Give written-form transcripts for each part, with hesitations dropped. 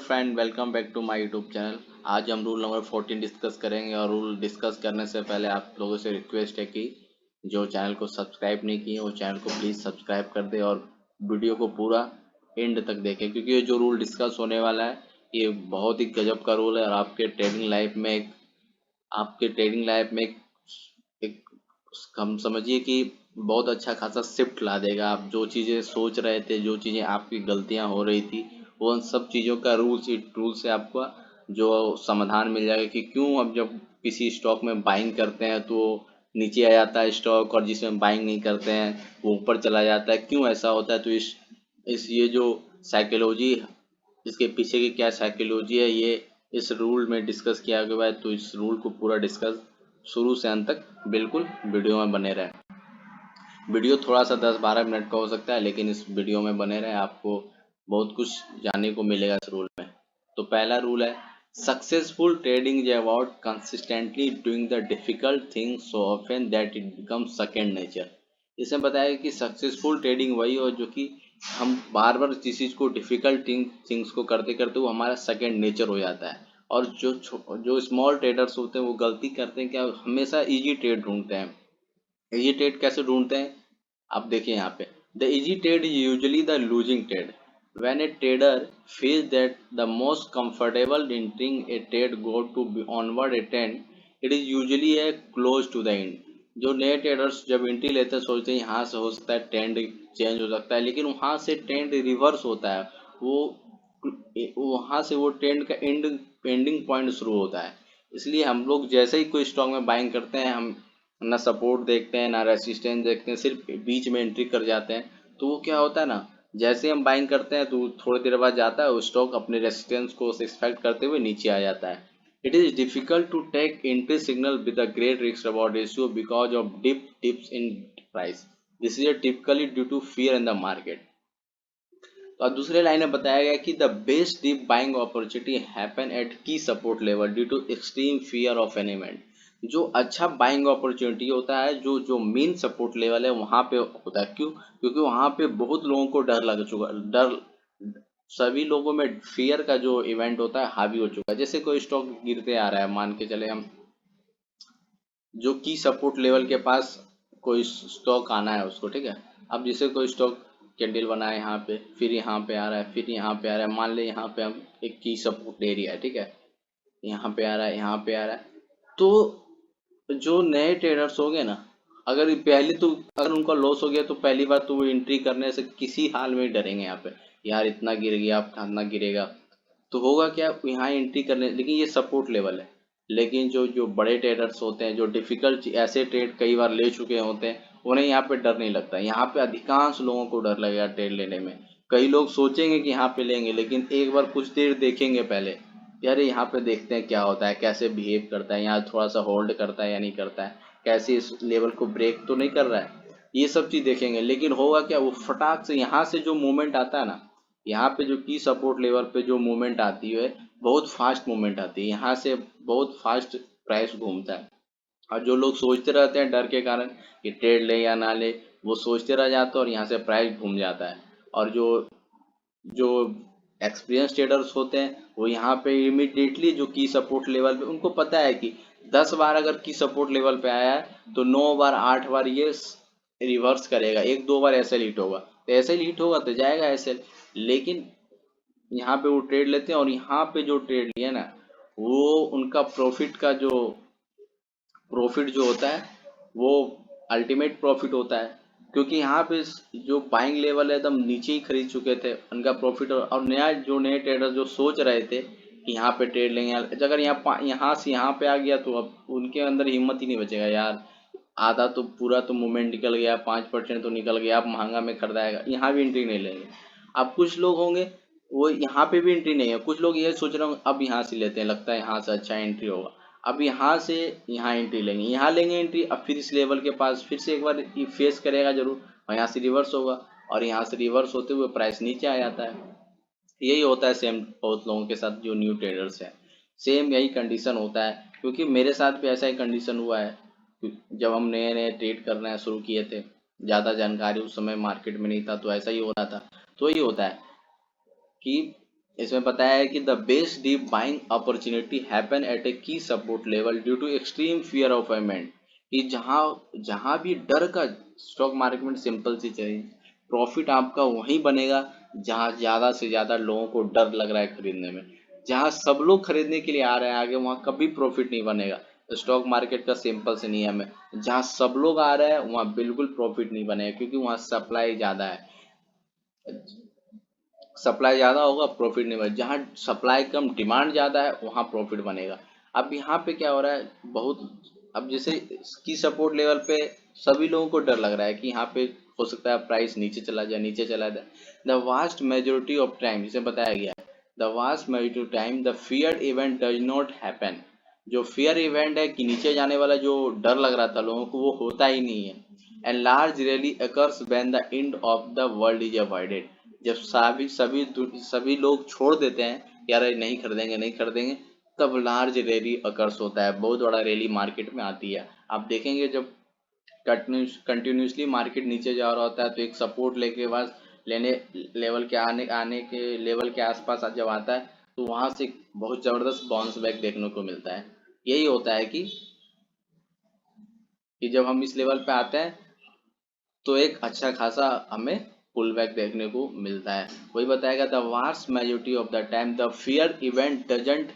Friend, welcome back to my YouTube channel. आज हम rule number 14 discuss करेंगे और रूल डिस्कस करने से पहले आप लोगों से रिक्वेस्ट है कि जो चैनल को सब्सक्राइब नहीं किए वो चैनल को प्लीज़ सब्सक्राइब कर दे और वीडियो को पूरा एंड तक देखें, क्योंकि ये जो रूल डिस्कस होने वाला है ये बहुत ही गजब का रूल है और आपके ट्रेडिंग लाइफ में एक हम समझिए कि बहुत अच्छा खासा शिफ्ट ला देगा। आप जो चीज़ें सोच रहे थे, जो चीज़ें आपकी गलतियां हो रही थी, वो उन सब चीज़ों का रूल से आपको जो समाधान मिल जाएगा कि क्यों अब जब किसी स्टॉक में बाइंग करते हैं तो नीचे आ जाता है स्टॉक, और जिसमें बाइंग नहीं करते हैं वो ऊपर चला जाता है, क्यों ऐसा होता है। तो इस ये जो साइकोलॉजी, इसके पीछे की क्या साइकोलॉजी है, ये इस रूल में डिस्कस किया गया है। तो इस रूल को पूरा डिस्कस शुरू से अंत तक बिल्कुल वीडियो में बने रहें। वीडियो थोड़ा सा 10-12 मिनट का हो सकता है, लेकिन इस वीडियो में बने रहें, आपको बहुत कुछ जानने को मिलेगा इस रूल में। तो पहला रूल है, successful trading is about consistently doing the difficult thing so often that it becomes second nature. इसमें बताया कि सक्सेसफुल ट्रेडिंग वही हो जो कि हम बार बार किसी चीज़ को डिफिकल्ट थिंग्स को करते करते वो हमारा सेकंड नेचर हो जाता है। और जो स्मॉल ट्रेडर्स होते हैं वो गलती करते हैं, क्या हमेशा इजी ट्रेड ढूंढते हैं। इजी ट्रेड कैसे ढूंढते हैं, आप देखिए यहाँ पे, the easy trade is usually the losing trade. When A trader feels that the most comfortable entering a trade go to be onward a trend, it is usually a close to the end। जो नए traders जब entry लेते हैं सोचते हैं यहाँ से हो सकता है ट्रेंड चेंज हो सकता है, लेकिन वहाँ से ट्रेंड रिवर्स होता है। वो वहाँ से वो ट्रेंड का एंडिंग पॉइंट शुरू होता है। इसलिए हम लोग जैसे ही कोई स्टॉक में बाइंग करते हैं, हम ना सपोर्ट देखते हैं ना रेसिस्टेंस देखते हैं, सिर्फ बीच में एंट्री कर जाते हैं। तो वो क्या होता है ना, जैसे हम बाइंग करते हैं तो थोड़ी देर बाद जाता है वो स्टॉक अपने रेसिस्टेंस को एक्सपेक्ट करते हुए नीचे आ जाता है। It is difficult to take entry signal with a great risk reward ratio because of dips in price. This is typically due to fear in the market. तो अब दूसरे लाइन में बताया गया कि the best deep buying opportunity happen at key support level due to extreme fear of an event. जो अच्छा buying opportunity होता है, जो जो मेन सपोर्ट लेवल है वहाँ पे होता है। क्यों? क्योंकि वहाँ पे बहुत लोगों को डर लग चुका, डर सभी लोगों में फियर का जो इवेंट होता है हावी हो चुका है। जैसे कोई स्टॉक गिरते आ रहा है, मान के चले हम, जो की सपोर्ट लेवल के पास कोई स्टॉक आना है उसको, ठीक है। अब जैसे कोई स्टॉक कैंडल बना है यहाँ पे, फिर यहाँ पे आ रहा है, फिर यहाँ पे आ रहा है, मान ले यहाँ पे हम एक की सपोर्ट एरिया है, ठीक है, यहाँ पे आ रहा है, यहाँ पे आ रहा है। तो जो नए ट्रेडर्स हो गए ना, अगर पहले तो अगर उनका लॉस हो गया तो पहली बार तो वो एंट्री करने से किसी हाल में ही डरेंगे। यहाँ पे यार इतना गिर गया, अब कितना गिरेगा, तो होगा क्या, यहाँ एंट्री करने, लेकिन ये सपोर्ट लेवल है। लेकिन जो जो बड़े ट्रेडर्स होते हैं, जो डिफिकल्ट ऐसे ट्रेड कई बार ले चुके होते हैं, उन्हें यहाँ पे डर नहीं लगता। यहाँ पे अधिकांश लोगों को डर लगेगा ट्रेड लेने में। कई लोग सोचेंगे कि यहाँ पे लेंगे, लेकिन एक बार कुछ देर देखेंगे पहले, यार यहाँ पे देखते हैं क्या होता है, कैसे बिहेव करता है, यहाँ थोड़ा सा होल्ड करता है या नहीं करता है, कैसे इस लेवल को ब्रेक तो नहीं कर रहा है, ये सब चीज देखेंगे। लेकिन होगा क्या, वो फटाक से यहाँ से जो मूवमेंट आता है ना, यहाँ पे जो की सपोर्ट लेवल पे जो मूवमेंट आती है, बहुत फास्ट मूवमेंट आती है, यहाँ से बहुत फास्ट प्राइस घूमता है। और जो लोग सोचते रहते हैं डर के कारण कि ट्रेड ले या ना ले, वो सोचते रह जाते हैं और यहाँ से प्राइस घूम जाता है। और जो जो एक्सपीरियंस ट्रेडर्स होते हैं वो यहाँ पे इमिडिएटली जो की सपोर्ट लेवल पे, उनको पता है कि 10 बार अगर की सपोर्ट लेवल पे आया है तो 9 बार 8 बार ये रिवर्स करेगा, 1-2 बार ऐसे हिट होगा, तो ऐसे हिट होगा तो जाएगा ऐसे। लेकिन यहाँ पे वो ट्रेड लेते हैं और यहाँ पे जो ट्रेड लिया ना, वो उनका प्रॉफिट जो होता है वो अल्टीमेट प्रॉफिट होता है। क्योंकि यहाँ पे जो बाइंग लेवल है एकदम नीचे ही खरीद चुके थे, उनका प्रॉफिट। और नए ट्रेडर जो सोच रहे थे कि यहाँ पे ट्रेड लेंगे, अगर यहाँ से यहाँ पे आ गया तो अब उनके अंदर हिम्मत ही नहीं बचेगा यार, आधा तो पूरा तो मूवमेंट निकल गया, 5% तो निकल गया, अब महंगा में खरीदाएगा, यहाँ भी एंट्री नहीं लेंगे। अब कुछ लोग होंगे वो यहाँ पे भी एंट्री नहीं है, कुछ लोग ये सोच रहे होंगे अब यहाँ से लेते हैं, लगता है यहाँ से अच्छा एंट्री होगा, अब यहाँ से यहाँ एंट्री लेंगे, यहाँ लेंगे एंट्री, अब फिर इस लेवल के पास फिर से एक बार फेस करेगा जरूर, और यहाँ से रिवर्स होगा, और यहाँ से रिवर्स होते हुए प्राइस नीचे आ जाता है। यही होता है सेम बहुत लोगों के साथ जो न्यू ट्रेडर्स हैं, सेम यही कंडीशन होता है। क्योंकि मेरे साथ भी ऐसा ही कंडीशन हुआ है। जब हम नए नए ट्रेड करना शुरू किए थे, ज़्यादा जानकारी उस समय मार्केट में नहीं था, तो ऐसा ही हो रहा था। तो ये होता है कि इसमें बताया है कि the best deep buying opportunity happen at a key support level due to extreme fear of payment. कि जहाँ जहाँ भी डर का स्टॉक मार्केट में सिंपल सी चाहिए, प्रॉफिट आपका वहीं बनेगा जहाँ ज़्यादा से ज़्यादा लोगों को डर लग रहा है खरीदने में। जहाँ सब लोग खरीदने के लिए आ रहे हैं आगे, वहाँ कभी प्रॉफिट नहीं बनेगा। स्टॉक मार्केट का सिंपल से नियम है, जहाँ सब लोग आ रहे हैं वहाँ बिल्कुल प्रॉफिट नहीं बनेगा, क्योंकि वहाँ सप्लाई ज़्यादा है। सप्लाई ज़्यादा होगा प्रॉफिट नहीं बनेगा, जहाँ सप्लाई कम डिमांड ज़्यादा है वहाँ प्रॉफिट बनेगा। अब यहाँ पे क्या हो रहा है बहुत, अब जैसे की सपोर्ट लेवल पे सभी लोगों को डर लग रहा है कि यहाँ पे हो सकता है प्राइस नीचे चला जाए, नीचे चला जाए। The vast majority of time, जिसे बताया गया है, the vast majority time the fear event does not happen. जो फियर इवेंट है कि नीचे जाने वाला जो डर लग रहा था लोगों को, वो होता ही नहीं है। And large really occurs when the end of the world is avoided. जब सभी लोग छोड़ देते हैं यार ये नहीं खरीदेंगे नहीं खरीदेंगे, तब लार्ज रैली अकर्स होता है, बहुत बड़ा रैली मार्केट में आती है। आप देखेंगे जब कंटिन्यूसली मार्केट नीचे जा रहा होता है तो एक सपोर्ट लेके बाद लेने लेवल के आने आने के लेवल के आसपास जब आता है तो वहां से बहुत जबरदस्त बाउंस बैक देखने को मिलता है। यही होता है कि जब हम इस लेवल पे आते हैं तो एक अच्छा खासा हमें पुल बैक देखने को मिलता है। वही बताएगा the vast majority of the time the fear event doesn't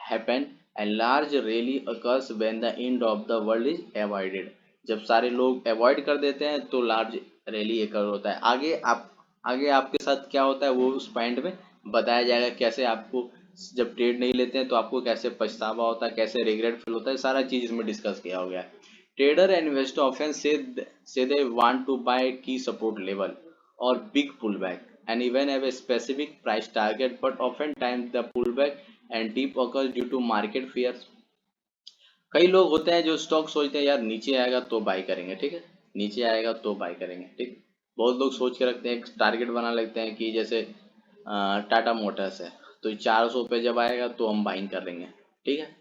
happen and large rally occurs when the end of the world is avoided. जब सारे लोग अवॉइड कर देते हैं तो लार्ज रैली अकर होता है। आगे आपके साथ क्या होता है वो उस पॉइंट में बताया जाएगा, कैसे आपको जब ट्रेड नहीं लेते हैं तो आपको कैसे पछतावा होता है, कैसे रिग्रेट फील होता है, सारा चीज इसमें डिस्कस किया हो गया है। Trader and investor often say they want to buy key support level or big pullback and even have a specific price target, but oftentimes the pullback and deep occurs due to market fears। कई लोग होते हैं जो stock सोचते हैं यार नीचे आएगा तो बाई करेंगे, ठीक है, नीचे आएगा तो बाई करेंगे, ठीक। बहुत लोग सोच के रखते हैं, टारगेट बना लेते हैं कि जैसे टाटा मोटर्स है तो 400 पे जब आएगा तो हम बाइंग कर लेंगे, ठीक है।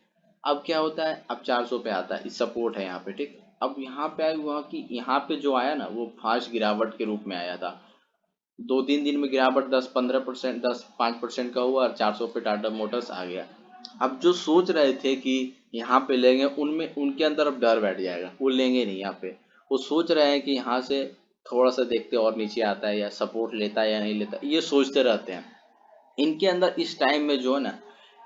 अब क्या होता है, अब 400 पे आता है, सपोर्ट है यहाँ पे, ठीक। अब यहाँ पे आया हुआ कि यहाँ पे जो आया ना वो फास्ट गिरावट के रूप में आया था। 2-3 दिन में गिरावट 10-15%, 10-5% का हुआ और 400 पे टाटा मोटर्स आ गया। अब जो सोच रहे थे कि यहाँ पे लेंगे, उनमें उनके अंदर अब डर बैठ जाएगा, वो लेंगे नहीं यहाँ पे। वो सोच रहे हैं कि यहाँ से थोड़ा सा देखते और नीचे आता है या सपोर्ट लेता है या नहीं लेता, ये सोचते रहते हैं। इनके अंदर इस टाइम में जो है ना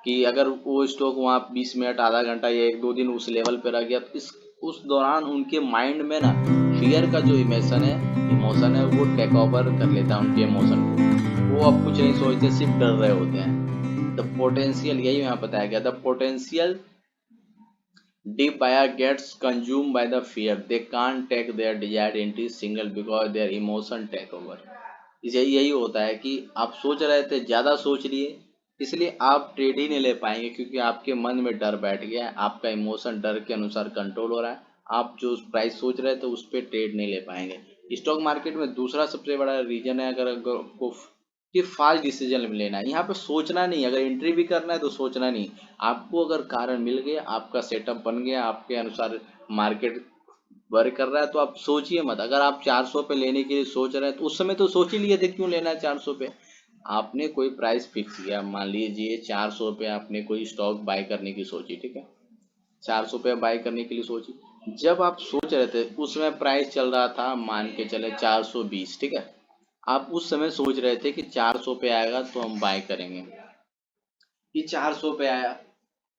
कि अगर वो स्टॉक वहाँ 20 मिनट आधा घंटा या 1-2 दिन उस लेवल पे रह गया तो इस उस दौरान उनके माइंड में ना फियर का जो इमोशन है वो टेक ओवर कर लेता है उनके इमोशन को। वो अब कुछ नहीं सोचते, सिर्फ डर रहे होते हैं। द पोटेंशियल, यही यहाँ बताया गया, the potential deep buyer gets consumed by the fear, they can't take their desired entry single because their emotion take over। यही होता है कि आप सोच रहे थे, ज्यादा सोच लिए, इसलिए आप ट्रेड ही नहीं ले पाएंगे, क्योंकि आपके मन में डर बैठ गया है, आपका इमोशन डर के अनुसार कंट्रोल हो रहा है। आप जो प्राइस सोच रहे थे उस पर ट्रेड नहीं ले पाएंगे। स्टॉक मार्केट में दूसरा सबसे बड़ा रीजन है, अगर आपको कि फास्ट डिसीजन लेना है, यहाँ पे सोचना नहीं, अगर एंट्री भी करना है तो सोचना नहीं। आपको अगर कारण मिल गया, आपका सेटअप बन गया, आपके अनुसार मार्केट वर्क कर रहा है तो आप सोचिए मत। अगर आप 400 पे लेने के लिए सोच रहे हैं तो उस समय तो सोच ही लिए थे क्यों लेना है 400 पे। आपने कोई प्राइस फिक्स किया, मान लीजिए 400 पे आपने कोई स्टॉक बाय करने की सोची, ठीक है, 400 पे बाय करने के लिए सोची। जब आप सोच रहे थे उस समय प्राइस चल रहा था मान के चले 420, ठीक है। आप उस समय सोच रहे थे कि 400 पे आएगा तो हम बाय करेंगे, कि 400 पे आया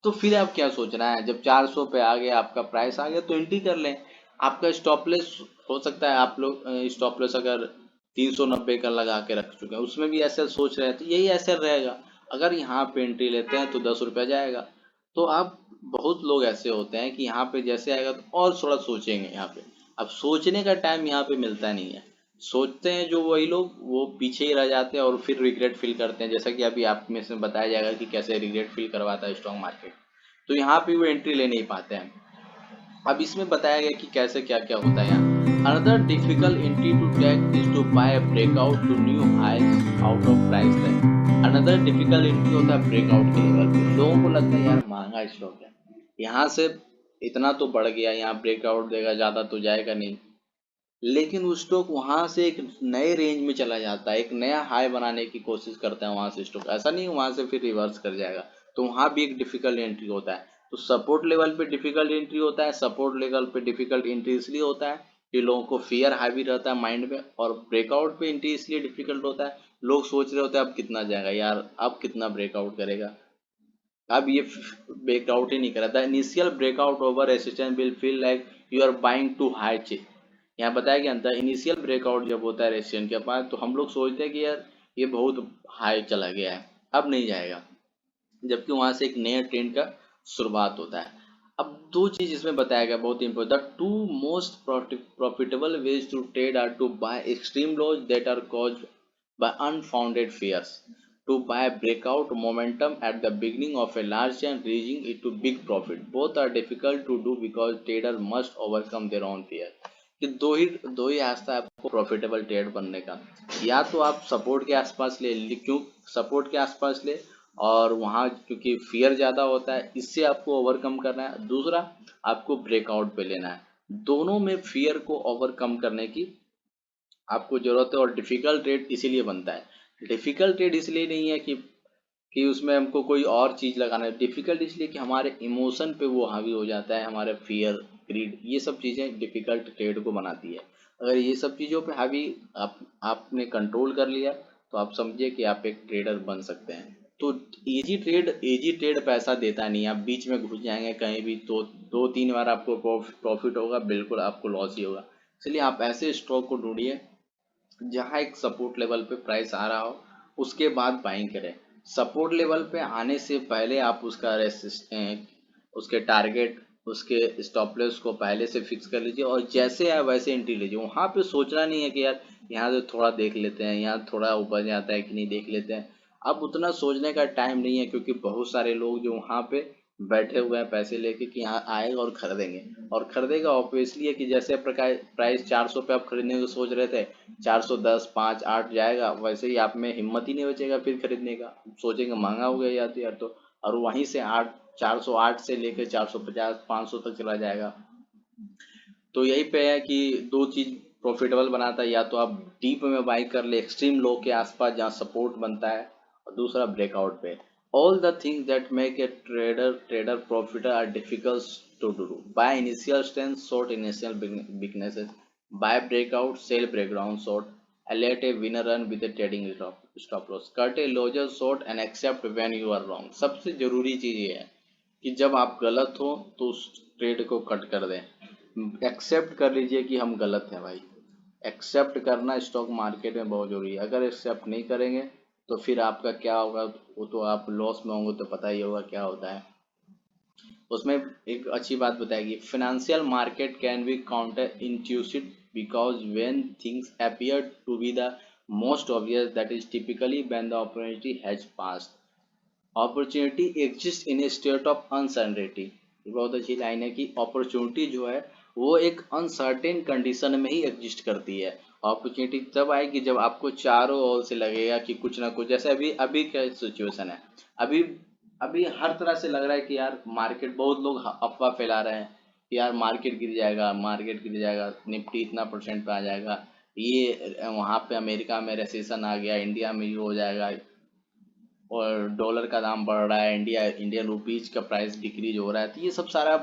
तो फिर आप क्या सोचना है, जब 400 पे आ गया आपका प्राइस आ गया तो एंट्री कर लें। आपका स्टॉप लॉस हो सकता है, आप लोग स्टॉप लॉस अगर 390 का लगा के रख चुके हैं उसमें भी ऐसे सोच रहे हैं तो यही ऐसे रहेगा। अगर यहाँ पे एंट्री लेते हैं तो 10 रुपया जाएगा। तो आप, बहुत लोग ऐसे होते हैं कि यहाँ पे जैसे आएगा तो और थोड़ा सोचेंगे यहाँ पे। अब सोचने का टाइम यहाँ पे मिलता नहीं है। सोचते हैं जो वही लोग वो पीछे ही रह जाते हैं और फिर रिग्रेट फील करते हैं, जैसा कि अभी आप में से बताया जाएगा कि कैसे रिग्रेट फील करवाता है स्टॉक मार्केट। तो यहाँ पे वो एंट्री ले नहीं पाते हैं। अब इसमें बताया गया कि कैसे क्या क्या होता है यहाँ। Another difficult entry to take is to buy breakout to new highs out of price tag. Another difficult entry होता है ब्रेकआउट के लेवल पे। लोगों को लगता है यार महंगा स्टॉक है, यहाँ से इतना तो बढ़ गया, यहाँ ब्रेकआउट देगा, ज्यादा तो जाएगा नहीं, लेकिन वो स्टॉक वहां से एक नए रेंज में चला जाता है, एक नया हाई बनाने की कोशिश करता है वहां से स्टॉक, ऐसा नहीं वहां से फिर रिवर्स कर जाएगा। तो वहां भी एक डिफिकल्ट एंट्री होता है। तो सपोर्ट लेवल पे डिफिकल्ट एंट्री होता है। सपोर्ट लेवल पे डिफिकल्ट एंट्री इसलिए होता है कि लोगों को फियर हावी रहता है माइंड में, और ब्रेकआउट पे एंट्री इसलिए डिफिकल्ट होता है, लोग सोच रहे होते हैं अब कितना जाएगा यार, अब कितना ब्रेकआउट करेगा, अब ये ब्रेकआउट ही नहीं करा था। Initial breakout over resistance will feel like you are buying too high. यहाँ बताया गया था इनिशियल ब्रेकआउट जब होता है रेसिस्टेंस के पास, तो हम लोग सोचते हैं कि यार ये बहुत हाई चला गया है, अब नहीं जाएगा, जबकि वहां से एक नए ट्रेंड का शुरुआत होता है। अब दो चीज इसमें बताया गया बहुत important, the two most profitable ways to trade are to buy extreme lows that are caused by unfounded fears, to buy breakout momentum at the beginning of a large and reaching it to big profit. Both are difficult to do because trader must overcome their own fear. कि दो ही रास्ता है आपको profitable trade बनने का। या तो आप सपोर्ट के आसपास क्यों सपोर्ट के आसपास ले, और वहाँ क्योंकि फियर ज़्यादा होता है, इससे आपको ओवरकम करना है। दूसरा, आपको ब्रेकआउट पे लेना है। दोनों में फियर को ओवरकम करने की आपको जरूरत है, और डिफिकल्ट ट्रेड इसीलिए बनता है। डिफिकल्ट ट्रेड इसलिए नहीं है कि उसमें हमको कोई और चीज लगाना है, डिफिकल्ट इसलिए कि हमारे इमोशन पे वो हावी हो जाता है, हमारे फियर, ग्रीड, ये सब चीजें डिफिकल्ट ट्रेड को बनाती है। अगर ये सब चीजों पे हावी आपने कंट्रोल कर लिया, तो आप समझिए कि आप एक ट्रेडर बन सकते हैं। तो इजी ट्रेड पैसा देता नहीं, आप बीच में घुस जाएंगे कहीं भी तो 2-3 बार आपको प्रॉफिट होगा, बिल्कुल आपको लॉस ही होगा। इसलिए आप ऐसे स्टॉक को ढूंढिए जहां एक सपोर्ट लेवल पे प्राइस आ रहा हो, उसके बाद बाइंग करें। सपोर्ट लेवल पे आने से पहले आप उसका उसके टारगेट, उसके स्टॉप लॉस को पहले से फिक्स कर लीजिए, और जैसे आए वैसे एंट्री लीजिए। वहां पे सोचना नहीं है कि यार यहाँ से थोड़ा देख लेते हैं, यहाँ थोड़ा ऊपर जाता है कि नहीं देख लेते हैं। अब उतना सोचने का टाइम नहीं है, क्योंकि बहुत सारे लोग जो वहां पे बैठे हुए हैं पैसे लेके कि यहाँ आएगा और खरीदेंगे, और खरीदेगा ऑब्वियसली है कि जैसे प्रकार प्राइस 400 पे आप खरीदने को सोच रहे थे, 410, 5, 8 जाएगा, वैसे ही आप में हिम्मत ही नहीं बचेगा फिर खरीदने का, सोचेंगे महंगा हो गया यार तो, और वहीं से 408 से लेकर 450, 500 तक चला जाएगा। तो यही पे है कि दो चीज प्रॉफिटेबल बनाता है, या तो आप डीप में बाई कर ले एक्सट्रीम लो के आसपास जहाँ सपोर्ट बनता है, और दूसरा ब्रेकआउट पे। All the things that make a trader profiter are difficult to do. Buy initial strength, short initial weaknesses, buy breakout, sell breakdown short, let a winner run with a trading stop loss, cut a loser short and accept when you are wrong। सबसे जरूरी चीज ये है कि जब आप गलत हो तो उस ट्रेड को कट कर दें, एक्सेप्ट कर लीजिए कि हम गलत हैं भाई। एक्सेप्ट करना स्टॉक मार्केट में बहुत जरूरी है। अगर एक्सेप्ट नहीं करेंगे तो फिर आपका क्या होगा, वो तो आप लॉस में होंगे, तो पता ही होगा क्या होता है। उसमें एक अच्छी बात बताएगी, financial market can be counter intuitive because when things appear to be the most obvious, that is typically when the opportunity has passed. Opportunity exist in a state of uncertainty. बहुत अच्छी लाइन है कि opportunity जो है वो एक uncertain condition में ही exist करती है। अपॉर्चुनिटी तब आएगी जब आपको चारों ओर से लगेगा कि कुछ ना कुछ, जैसे अभी अभी क्या सिचुएशन है, अभी अभी हर तरह से लग रहा है कि यार मार्केट, बहुत लोग अफवाह फैला रहे हैं कि यार मार्केट गिर जाएगा, मार्केट गिर जाएगा, निफ्टी इतना परसेंट पे आ जाएगा, ये वहां पे अमेरिका में रेसेशन आ गया, इंडिया में ये हो जाएगा, और डॉलर का दाम बढ़ रहा है, इंडियन रुपीज का प्राइस डिक्रीज हो रहा है। तो ये सब सारा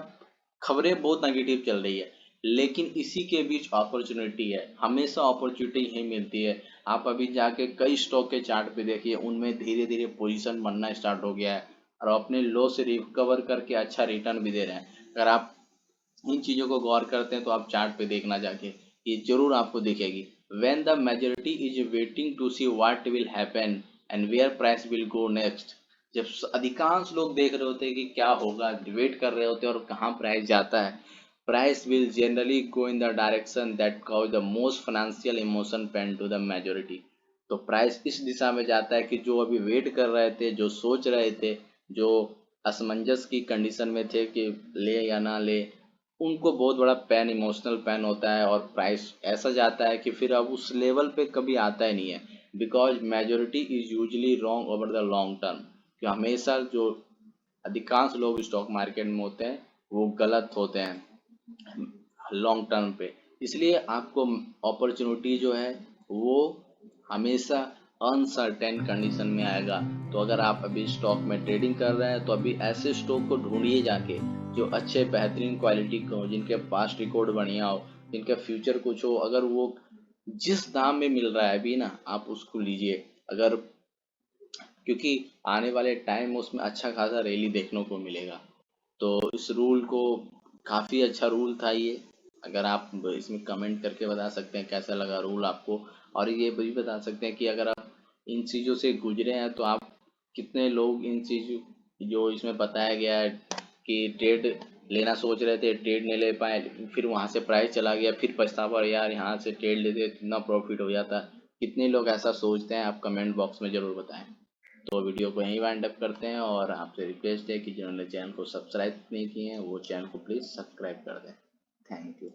खबरें बहुत नेगेटिव चल रही है, लेकिन इसी के बीच अपॉर्चुनिटी है, हमेशा अपॉर्चुनिटी ही मिलती है। आप अभी जाके कई स्टॉक के चार्ट पे देखिए, उनमें धीरे धीरे पोजीशन बनना स्टार्ट हो गया है, और अपने लो से रिकवर करके अच्छा रिटर्न भी दे रहे हैं। अगर आप इन चीज़ों को गौर करते हैं तो आप चार्ट पे देखना जाके, ये जरूर आपको दिखेगी। when the majority is waiting to see what will happen and where price will go next, जब अधिकांश लोग देख रहे होते हैं कि क्या होगा, वेट कर रहे होते हैं और कहाँ प्राइस जाता है, price will generally go in the direction that cause the most financial emotion pain to the majority। तो प्राइस इस दिशा में जाता है कि जो अभी वेट कर रहे थे, जो सोच रहे थे, जो असमंजस की कंडीशन में थे कि ले या ना ले, उनको बहुत बड़ा पैन, इमोशनल पैन होता है, और प्राइस ऐसा जाता है कि फिर अब उस लेवल पे कभी आता ही नहीं है। Because majority is usually wrong over the long term, कि हमेशा जो अधिकांश लोग स्टॉक मार्केट में होते हैं वो गलत होते हैं लॉन्ग टर्म पे। इसलिए आपको अपॉर्चुनिटी जो है वो हमेशा अनसर्टेन कंडीशन में आएगा। तो अगर आप अभी स्टॉक में ट्रेडिंग कर रहे हैं तो अभी ऐसे स्टॉक को ढूंढिए जाके जो अच्छे बेहतरीन क्वालिटी के हो, जिनके पास्ट रिकॉर्ड बढ़िया हो, जिनका फ्यूचर कुछ हो। अगर वो जिस दाम में मिल रहा है अभी ना, आप उसको लीजिए। अगर क्योंकि आने वाले टाइम में उसमें अच्छा खासा रैली देखने को मिलेगा। तो इस रूल को काफ़ी अच्छा रूल था ये। अगर आप इसमें कमेंट करके बता सकते हैं कैसा लगा रूल आपको, और ये भी बता सकते हैं कि अगर आप इन चीज़ों से गुजरे हैं तो आप कितने लोग इन चीज़ों जो इसमें बताया गया है कि ट्रेड लेना सोच रहे थे, ट्रेड नहीं ले पाए, फिर वहाँ से प्राइस चला गया, फिर पछतावा यार यहाँ से ट्रेड लेते कितना प्रॉफिट हो जाता। कितने लोग ऐसा सोचते हैं, आप कमेंट बॉक्स में ज़रूर बताएं। तो वीडियो को यहीं वाइंड अप करते हैं, और आपसे रिक्वेस्ट है कि जिन्होंने चैनल को सब्सक्राइब नहीं किए हैं वो चैनल को प्लीज़ सब्सक्राइब कर दें। Thank you.